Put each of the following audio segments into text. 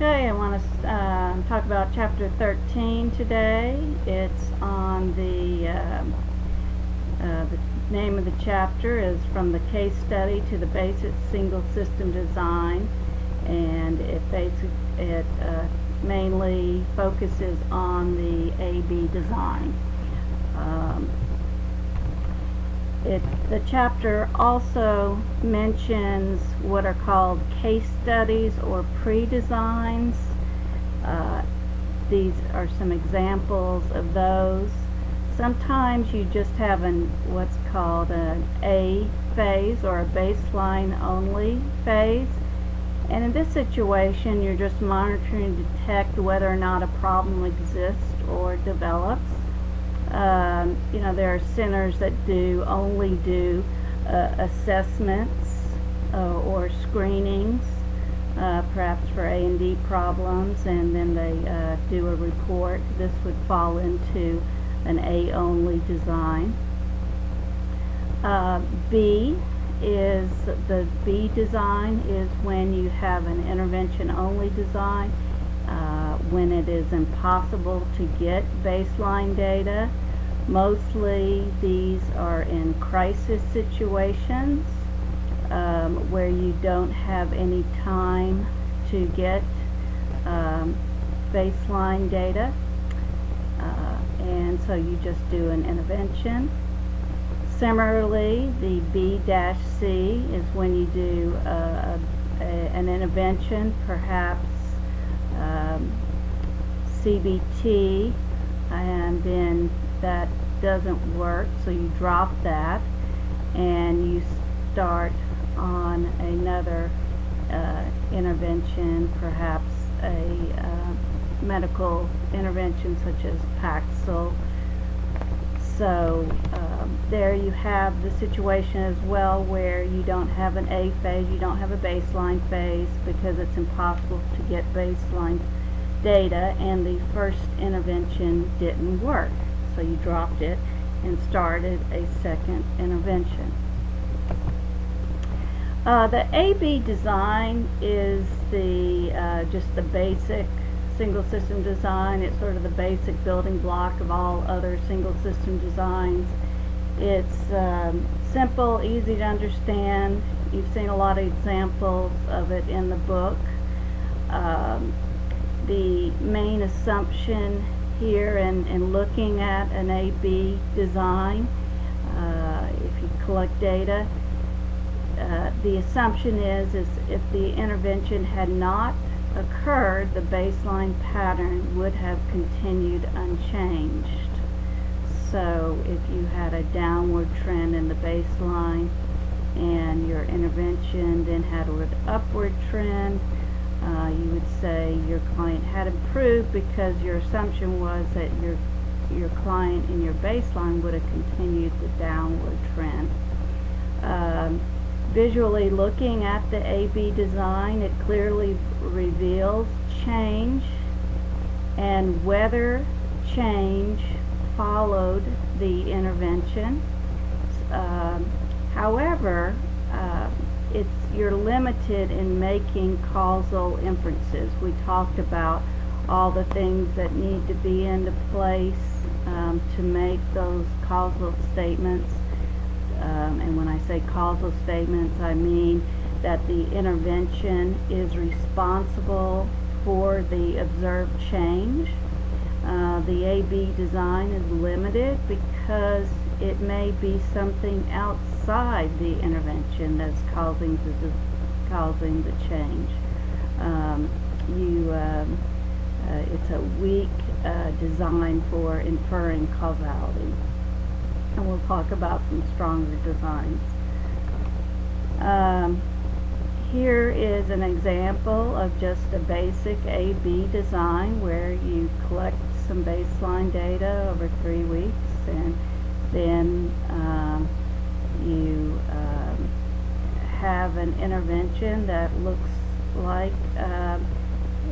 Okay, I want to talk about Chapter 13 today. It's on the name of the chapter is From the Case Study to the Basic Single System Design, and it mainly focuses on the A-B design. The chapter also mentions what are called case studies or pre-designs. These are some examples of those. Sometimes you just have what's called an A phase or a baseline only phase. And in this situation, you're just monitoring to detect whether or not a problem exists or develops. There are centers that only do assessments or screenings, perhaps for A and D problems, and then they do a report. This would fall into an A-only design. B design is when you have an intervention-only design. When it is impossible to get baseline data. Mostly these are in crisis situations where you don't have any time to get baseline data, and so you just do an intervention. Similarly, the B-C is when you do an intervention, perhaps CBT, and then that doesn't work, so you drop that and you start on another intervention, perhaps a medical intervention such as Paxil. So there you have the situation as well where you don't have an A phase, you don't have a baseline phase because it's impossible to get baseline data and the first intervention didn't work. So you dropped it and started a second intervention. The A-B design is just the basic single system design. It's sort of the basic building block of all other single system designs. It's simple, easy to understand. You've seen a lot of examples of it in the book. The main assumption here in looking at an A-B design, if you collect data, the assumption is if the intervention had not occurred, the baseline pattern would have continued unchanged. So if you had a downward trend in the baseline and your intervention then had an upward trend, you would say your client had improved because your assumption was that your client in your baseline would have continued the downward trend. Visually looking at the A-B design, it clearly reveals change and whether change followed the intervention. However, you're limited in making causal inferences. We talked about all the things that need to be into place to make those causal statements. And when I say causal statements, I mean that the intervention is responsible for the observed change. The A-B design is limited because it may be something outside the intervention that's causing the change. It's a weak design for inferring causality. And we'll talk about some stronger designs. Here is an example of just a basic A-B design where you collect some baseline data over 3 weeks, and then you have an intervention that looks like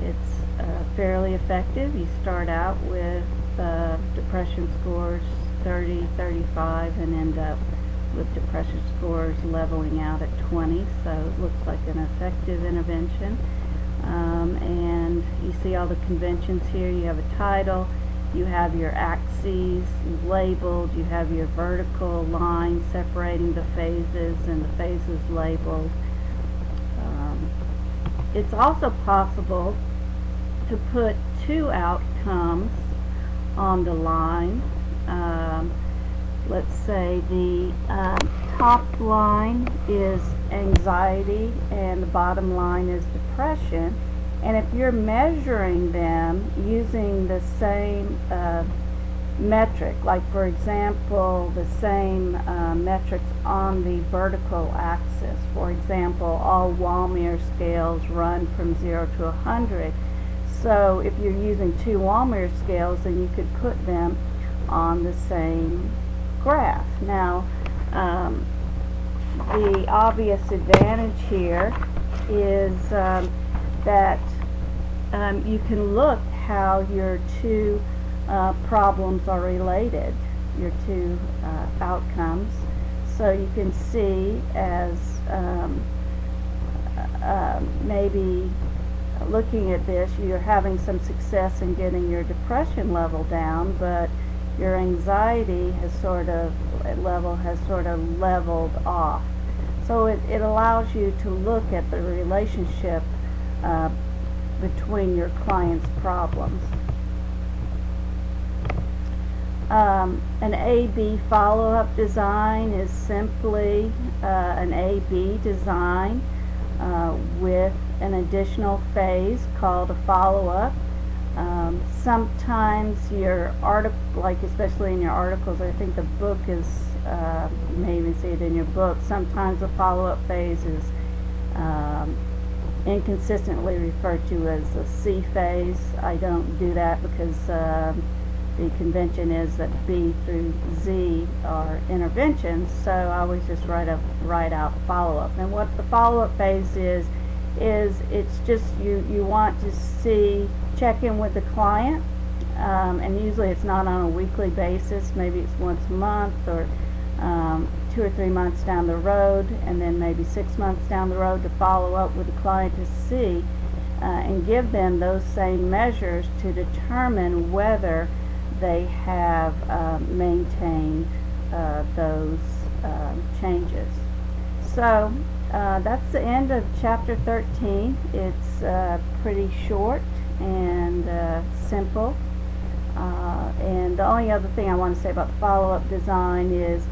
it's fairly effective. You start out with depression scores 30, 35, and end up with depression scores leveling out at 20, so it looks like an effective intervention. And see all the conventions here. You have a title, you have your axes labeled, you have your vertical line separating the phases and the phases labeled. It's also possible to put two outcomes on the line. Let's say the top line is anxiety and the bottom line is depression, and if you're measuring them using the same metric, like for example the same metrics on the vertical axis, for example all Walmer scales run from 0 to 100, so if you're using two Walmer scales, then you could put them on the same graph. Now the obvious advantage here is that you can look how your two problems are related, your two outcomes. So you can see as maybe looking at this, you're having some success in getting your depression level down, but your anxiety has sort of leveled off. So it allows you to look at the relationship between your client's problems. An A-B follow-up design is simply an A-B design with an additional phase called a follow-up. Sometimes your article, like especially in your articles, I think the book is, you may even see it in your book, sometimes the follow-up phase is inconsistently referred to as a C phase. I don't do that because the convention is that B through Z are interventions, so I always just write out follow-up. And what the follow-up phase is it's just you want to check in with the client, and usually it's not on a weekly basis. Maybe it's once a month, or 2 or 3 months down the road, and then maybe 6 months down the road to follow up with the client to see and give them those same measures to determine whether they have maintained those changes. So that's the end of chapter 13. It's pretty short and simple. And the only other thing I want to say about the follow-up design is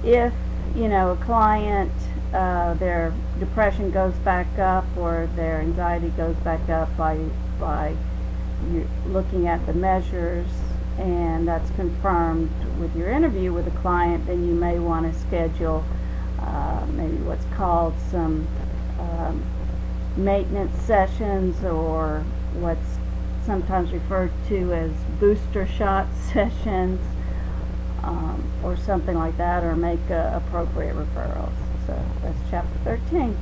if a client their depression goes back up or their anxiety goes back up by you looking at the measures, and that's confirmed with your interview with the client, then you may want to schedule maybe what's called some maintenance sessions, or what's sometimes referred to as booster shot sessions, or something like that, or make appropriate referrals. So that's chapter 13.